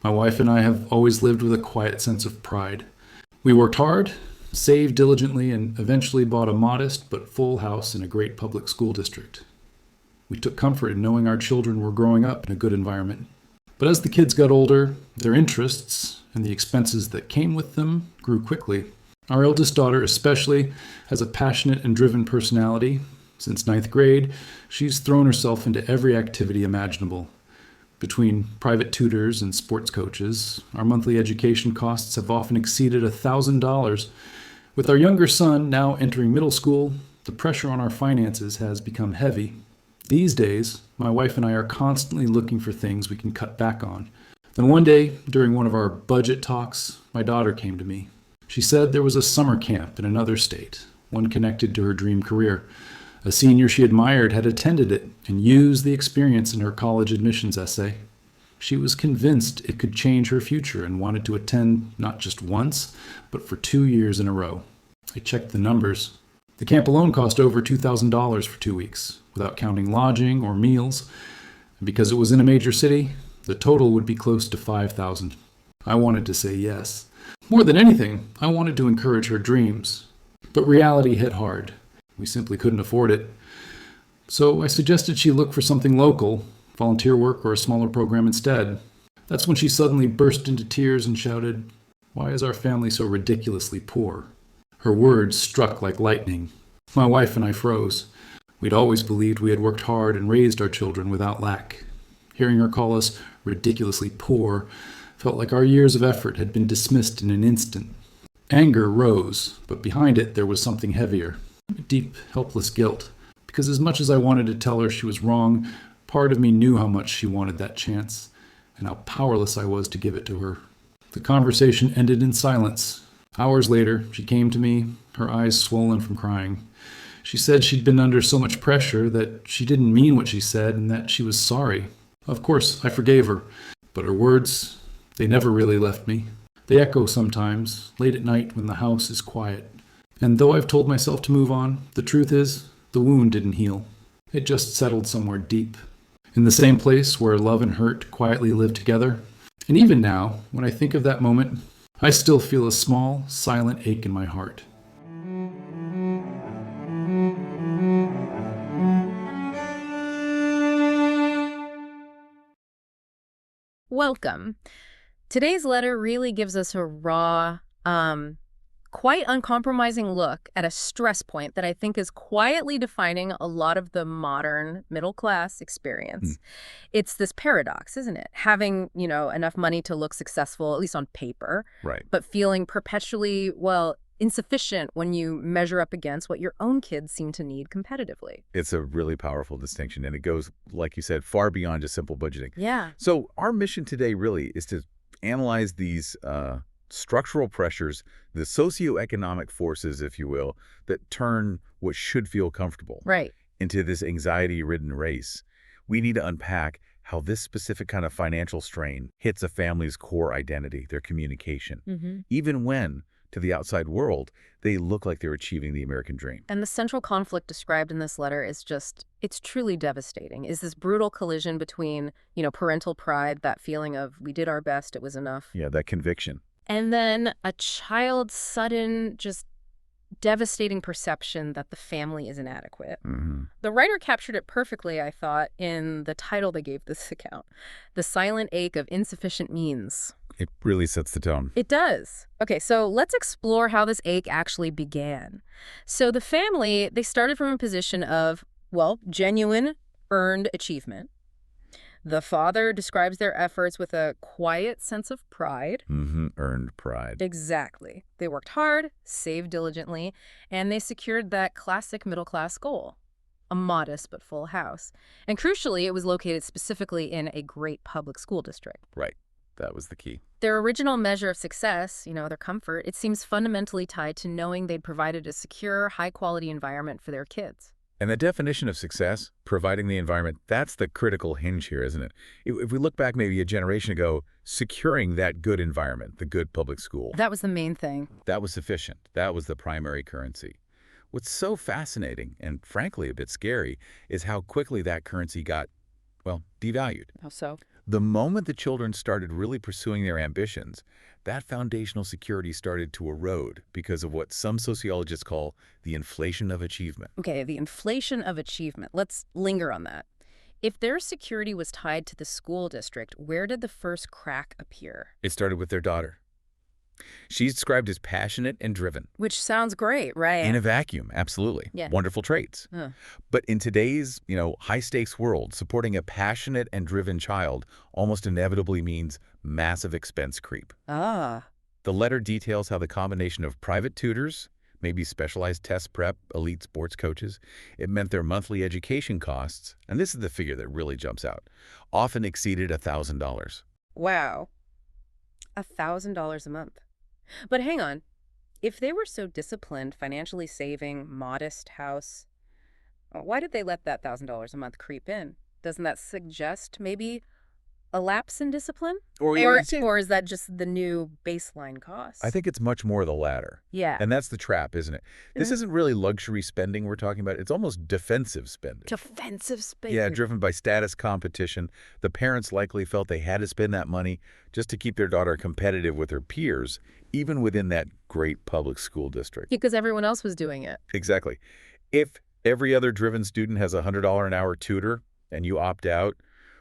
My wife and I have always lived with a quiet sense of pride. We worked hard, saved diligently, and eventually bought a modest but full house in a great public school district. We took comfort in knowing our children were growing up in a good environment. But as the kids got older, their interests and the expenses that came with them grew quickly. Our eldest daughter especially has a passionate and driven personality. Since ninth grade, she's thrown herself into every activity imaginable. Between private tutors and sports coaches, our monthly education costs have often exceeded $1,000. With our younger son now entering middle school, the pressure on our finances has become heavy. These days, my wife and I are constantly looking for things we can cut back on. Then one day, during one of our budget talks, my daughter came to me. She said there was a summer camp in another state, one connected to her dream career. A senior she admired had attended it and used the experience in her college admissions essay. She was convinced it could change her future and wanted to attend not just once, but for 2 years in a row. I checked the numbers. The camp alone cost over $2,000 for 2 weeks, without counting lodging or meals. And because it was in a major city, the total would be close to $5,000. I wanted to say yes. More than anything, I wanted to encourage her dreams. But reality hit hard. We simply couldn't afford it. So I suggested she look for something local, volunteer work or a smaller program instead. That's when she suddenly burst into tears and shouted, "Why is our family so ridiculously poor?" Her words struck like lightning. My wife and I froze. We'd always believed we had worked hard and raised our children without lack. Hearing her call us ridiculously poor felt like our years of effort had been dismissed in an instant. Anger rose, but behind it there was something heavier. Deep, helpless guilt. Because as much as I wanted to tell her she was wrong, part of me knew how much she wanted that chance, and how powerless I was to give it to her. The conversation ended in silence. Hours later, she came to me, her eyes swollen from crying. She said she'd been under so much pressure that she didn't mean what she said and that she was sorry. Of course, I forgave her, but her words, they never really left me. They echo sometimes, late at night when the house is quiet. And though I've told myself to move on, the truth is, the wound didn't heal. It just settled somewhere deep, in the same place where love and hurt quietly live together. And even now, when I think of that moment, I still feel a small, silent ache in my heart. Welcome. Today's letter really gives us a raw, quite uncompromising look at a stress point that I think is quietly defining a lot of the modern middle-class experience. It's this paradox, isn't it? Having, enough money to look successful, at least on paper, Right. but feeling perpetually, insufficient when you measure up against what your own kids seem to need competitively. It's a really powerful distinction, and it goes, like you said, far beyond just simple budgeting. Yeah. So our mission today really is to analyze these structural pressures, the socioeconomic forces, if you will, that turn what should feel comfortable Right. into this anxiety-ridden race. We need to unpack how this specific kind of financial strain hits a family's core identity, their communication, even when, to the outside world, they look like they're achieving the American dream. And the central conflict described in this letter is it's truly devastating. Is this brutal collision between, parental pride, that feeling of we did our best, it was enough. Yeah, that conviction. And then a child's sudden, just devastating perception that the family is inadequate. The writer captured it perfectly, I thought, in the title they gave this account, The Silent Ache of Insufficient Means. It really sets the tone. It does. Okay, so let's explore how this ache actually began. So the family, they started from a position of, genuine earned achievement. The father describes their efforts with a quiet sense of pride. Earned pride. Exactly. They worked hard, saved diligently, and they secured that classic middle-class goal, a modest but full house. And crucially, it was located specifically in a great public school district. Right. That was the key. Their original measure of success, their comfort, it seems fundamentally tied to knowing they'd provided a secure, high-quality environment for their kids. And the definition of success, providing the environment, that's the critical hinge here, isn't it? If we look back maybe a generation ago, securing that good environment, the good public school, That was the main thing. that was sufficient. That was the primary currency. What's so fascinating, and frankly a bit scary, is how quickly that currency got, well, devalued. How so? The moment the children started really pursuing their ambitions, that foundational security started to erode because of what some sociologists call the inflation of achievement. Okay, the inflation of achievement. Let's linger on that. If their security was tied to the school district, where did the first crack appear? It started with their daughter. She's described as passionate and driven. Which sounds great, right? In a vacuum, absolutely. Yeah. Wonderful traits. Huh. But in today's, high-stakes world, supporting a passionate and driven child almost inevitably means massive expense creep. Ah. The letter details how the combination of private tutors, maybe specialized test prep, elite sports coaches, it meant their monthly education costs, and this is the figure that really jumps out, often exceeded $1,000. Wow. $1,000 a month. But hang on. If they were so disciplined, financially saving, modest house, why did they let that $1,000 a month creep in? Doesn't that suggest maybe a lapse in discipline? Or is that just the new baseline cost? I think it's much more the latter. Yeah. And that's the trap, isn't it? This isn't really luxury spending we're talking about. It's almost defensive spending. Defensive spending. Yeah, driven by status competition. The parents likely felt they had to spend that money just to keep their daughter competitive with her peers, even within that great public school district. Because everyone else was doing it. Exactly. If every other driven student has a $100 an hour tutor and you opt out,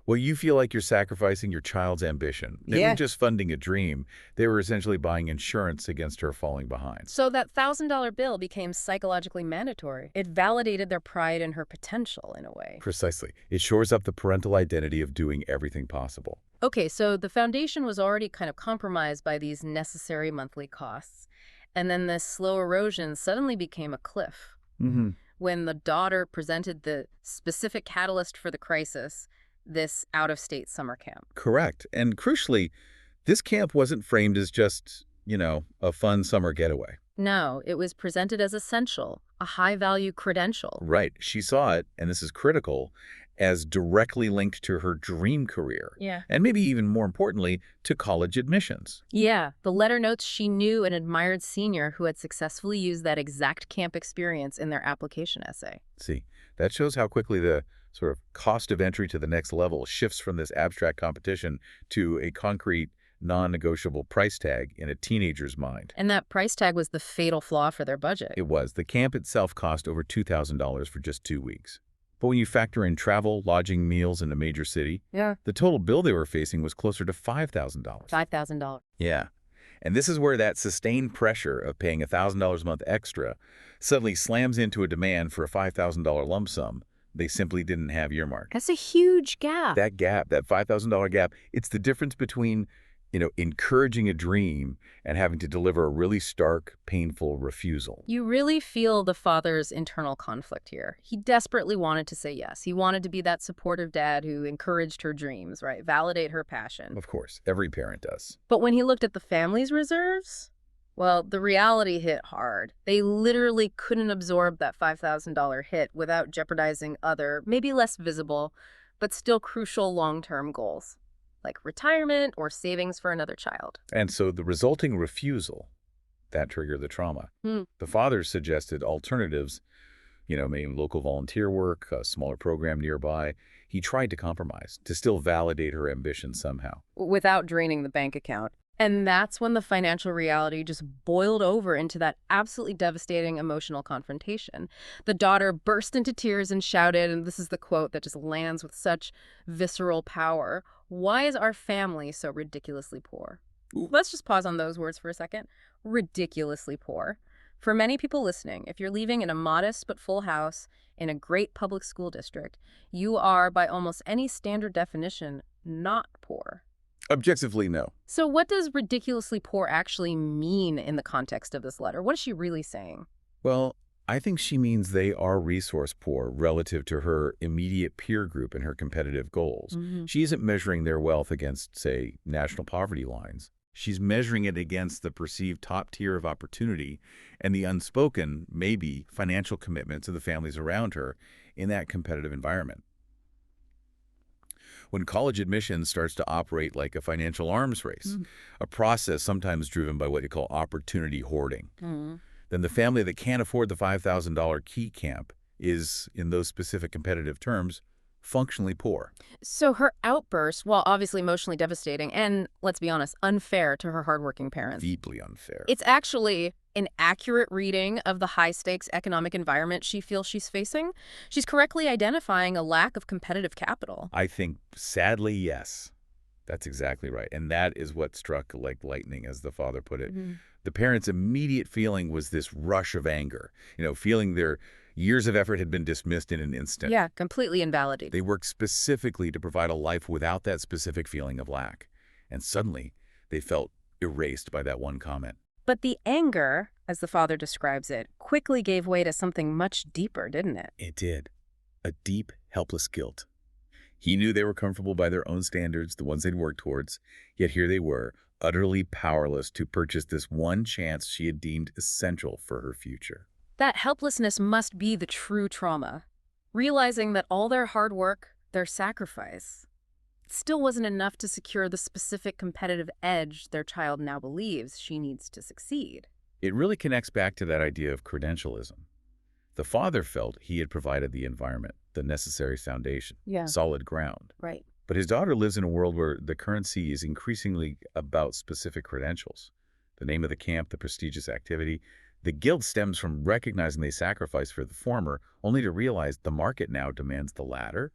well, you feel like you're sacrificing your child's ambition. They weren't just funding a dream. They were essentially buying insurance against her falling behind. So that $1,000 bill became psychologically mandatory. It validated their pride in her potential in a way. Precisely. It shores up the parental identity of doing everything possible. Okay, so the foundation was already kind of compromised by these necessary monthly costs. And then this slow erosion suddenly became a cliff. Mm-hmm. When the daughter presented the specific catalyst for the crisis, this out-of-state summer camp. Correct. And crucially, this camp wasn't framed as just, a fun summer getaway. No, it was presented as essential, a high-value credential. Right. She saw it, and this is critical, as directly linked to her dream career. Yeah. And maybe even more importantly, to college admissions. Yeah, the letter notes she knew an admired senior who had successfully used that exact camp experience in their application essay. See, that shows how quickly the sort of cost of entry to the next level shifts from this abstract competition to a concrete, non-negotiable price tag in a teenager's mind. And that price tag was the fatal flaw for their budget. It was. The camp itself cost over $2,000 for just 2 weeks. But when you factor in travel, lodging, meals in a major city, the total bill they were facing was closer to $5,000. $5,000. Yeah. And this is where that sustained pressure of paying $1,000 a month extra suddenly slams into a demand for a $5,000 lump sum they simply didn't have earmarked. That's a huge gap. That gap, that $5,000 gap, it's the difference between, encouraging a dream and having to deliver a really stark, painful refusal. You really feel the father's internal conflict here. He desperately wanted to say yes. He wanted to be that supportive dad who encouraged her dreams, right? Validate her passion. Of course, every parent does. But when he looked at the family's reserves, well, the reality hit hard. They literally couldn't absorb that $5,000 hit without jeopardizing other, maybe less visible, but still crucial long-term goals, like retirement or savings for another child. And so the resulting refusal, that triggered the trauma. The fathers suggested alternatives, maybe local volunteer work, a smaller program nearby. He tried to compromise, to still validate her ambition somehow. Without draining the bank account. And that's when the financial reality just boiled over into that absolutely devastating emotional confrontation. The daughter burst into tears and shouted, and this is the quote that just lands with such visceral power, "Why is our family so ridiculously poor?" Ooh. Let's just pause on those words for a second. Ridiculously poor. For many people listening, if you're living in a modest but full house in a great public school district, you are, by almost any standard definition, not poor. Objectively, no. So what does ridiculously poor actually mean in the context of this letter? What is she really saying? Well, I think she means they are resource poor relative to her immediate peer group and her competitive goals. She isn't measuring their wealth against, say, national poverty lines. She's measuring it against the perceived top tier of opportunity and the unspoken, maybe, financial commitments of the families around her in that competitive environment. When college admissions starts to operate like a financial arms race, a process sometimes driven by what you call opportunity hoarding. then the family that can't afford the $5,000 key camp is, in those specific competitive terms, functionally poor. So her outburst, while obviously emotionally devastating and, let's be honest, unfair to her hardworking parents, Deeply unfair. it's actually an accurate reading of the high-stakes economic environment she feels she's facing. She's correctly identifying a lack of competitive capital. I think, sadly, yes. That's exactly right. And that is what struck like lightning, as the father put it. The parents' immediate feeling was this rush of anger, feeling their years of effort had been dismissed in an instant. Yeah, completely invalidated. They worked specifically to provide a life without that specific feeling of lack. And suddenly, they felt erased by that one comment. But the anger, as the father describes it, quickly gave way to something much deeper, didn't it? It did. A deep, helpless guilt. He knew they were comfortable by their own standards, the ones they'd worked towards, yet here they were, utterly powerless to purchase this one chance she had deemed essential for her future. That helplessness must be the true trauma. Realizing that all their hard work, their sacrifice, still wasn't enough to secure the specific competitive edge their child now believes she needs to succeed. It really connects back to that idea of credentialism. The father felt he had provided the environment, the necessary foundation, solid ground. Right. But his daughter lives in a world where the currency is increasingly about specific credentials. The name of the camp, the prestigious activity. The guilt stems from recognizing they sacrificed for the former, only to realize the market now demands the latter,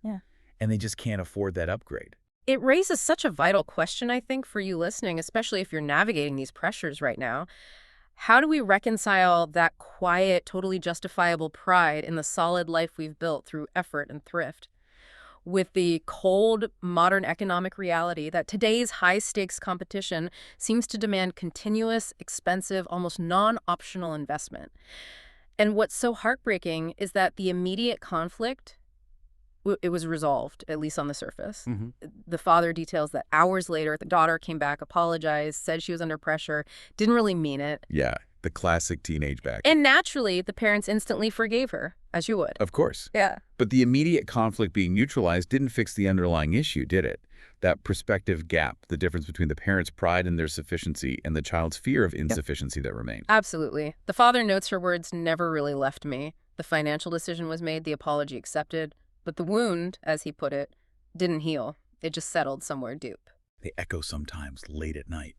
and they just can't afford that upgrade. It raises such a vital question, I think, for you listening, especially if you're navigating these pressures right now. How do we reconcile that quiet, totally justifiable pride in the solid life we've built through effort and thrift with the cold, modern economic reality that today's high-stakes competition seems to demand continuous, expensive, almost non-optional investment? And what's so heartbreaking is that the immediate conflict, it was resolved, at least on the surface. The father details that hours later, the daughter came back, apologized, said she was under pressure, didn't really mean it. Yeah, the classic teenage back. And naturally, the parents instantly forgave her, as you would. Of course. Yeah. But the immediate conflict being neutralized didn't fix the underlying issue, did it? That perspective gap, the difference between the parents' pride in their sufficiency and the child's fear of insufficiency that remained. Absolutely. The father notes her words never really left me. The financial decision was made, the apology accepted. But the wound, as he put it, didn't heal. It just settled somewhere deep. They echo sometimes late at night.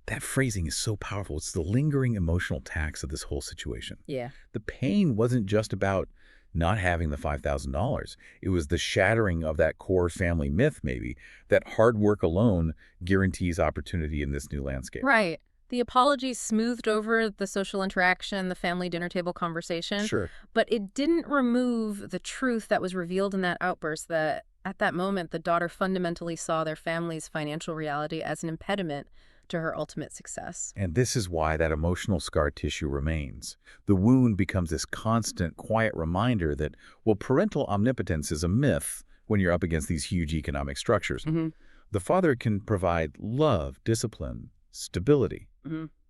That phrasing is so powerful. It's the lingering emotional tax of this whole situation. Yeah. The pain wasn't just about not having the $5,000. It was the shattering of that core family myth, maybe, that hard work alone guarantees opportunity in this new landscape. Right. The apology smoothed over the social interaction, the family dinner table conversation. Sure. But it didn't remove the truth that was revealed in that outburst, that at that moment, the daughter fundamentally saw their family's financial reality as an impediment to her ultimate success. And this is why that emotional scar tissue remains. The wound becomes this constant, quiet reminder that, well, parental omnipotence is a myth when you're up against these huge economic structures. The father can provide love, discipline, stability,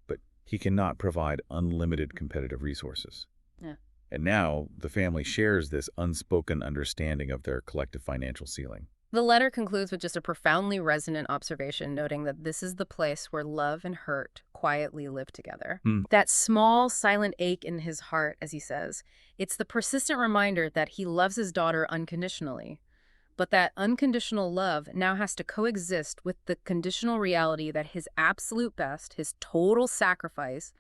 but he cannot provide unlimited competitive resources. Yeah. And now the family shares this unspoken understanding of their collective financial ceiling. The letter concludes with just a profoundly resonant observation, noting that this is the place where love and hurt quietly live together. That small, silent ache in his heart, as he says, it's the persistent reminder that he loves his daughter unconditionally. But that unconditional love now has to coexist with the conditional reality that his absolute best, his total sacrifice,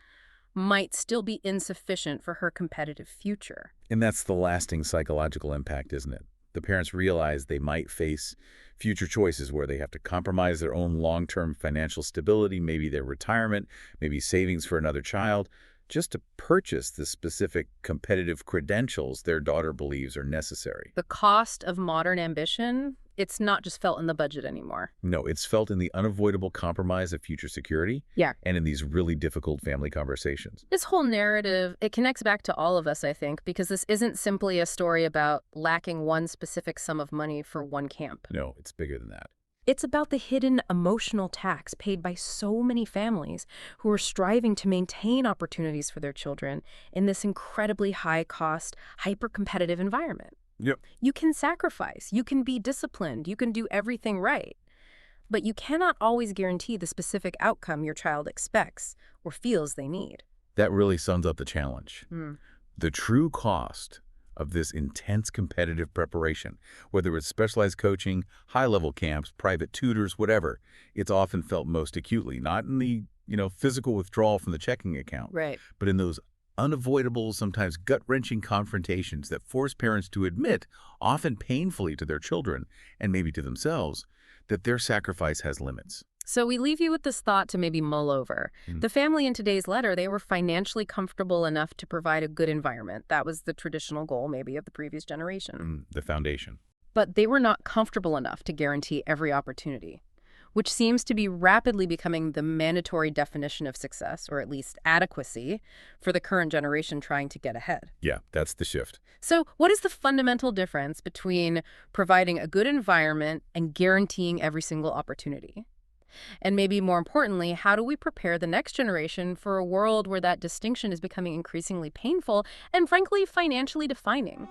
might still be insufficient for her competitive future. And that's the lasting psychological impact, isn't it? The parents realize they might face future choices where they have to compromise their own long-term financial stability, maybe their retirement, maybe savings for another child, just to purchase the specific competitive credentials their daughter believes are necessary. The cost of modern ambition, it's not just felt in the budget anymore. No, it's felt in the unavoidable compromise of future security and in these really difficult family conversations. This whole narrative, it connects back to all of us, I think, because this isn't simply a story about lacking one specific sum of money for one camp. No, it's bigger than that. It's about the hidden emotional tax paid by so many families who are striving to maintain opportunities for their children in this incredibly high-cost, hyper-competitive environment. Yep. You can sacrifice, you can be disciplined, you can do everything right. But you cannot always guarantee the specific outcome your child expects or feels they need. That really sums up the challenge. Hmm. The true cost of this intense competitive preparation, whether it's specialized coaching, high-level camps, private tutors, whatever, it's often felt most acutely, not in the, physical withdrawal from the checking account, Right. but in those unavoidable, sometimes gut-wrenching confrontations that force parents to admit, often painfully to their children, and maybe to themselves, that their sacrifice has limits. So we leave you with this thought to maybe mull over. The family in today's letter, they were financially comfortable enough to provide a good environment. That was the traditional goal, maybe, of the previous generation. The foundation. But they were not comfortable enough to guarantee every opportunity, which seems to be rapidly becoming the mandatory definition of success, or at least adequacy, for the current generation trying to get ahead. Yeah, that's the shift. So what is the fundamental difference between providing a good environment and guaranteeing every single opportunity? And maybe more importantly, how do we prepare the next generation for a world where that distinction is becoming increasingly painful and, frankly, financially defining?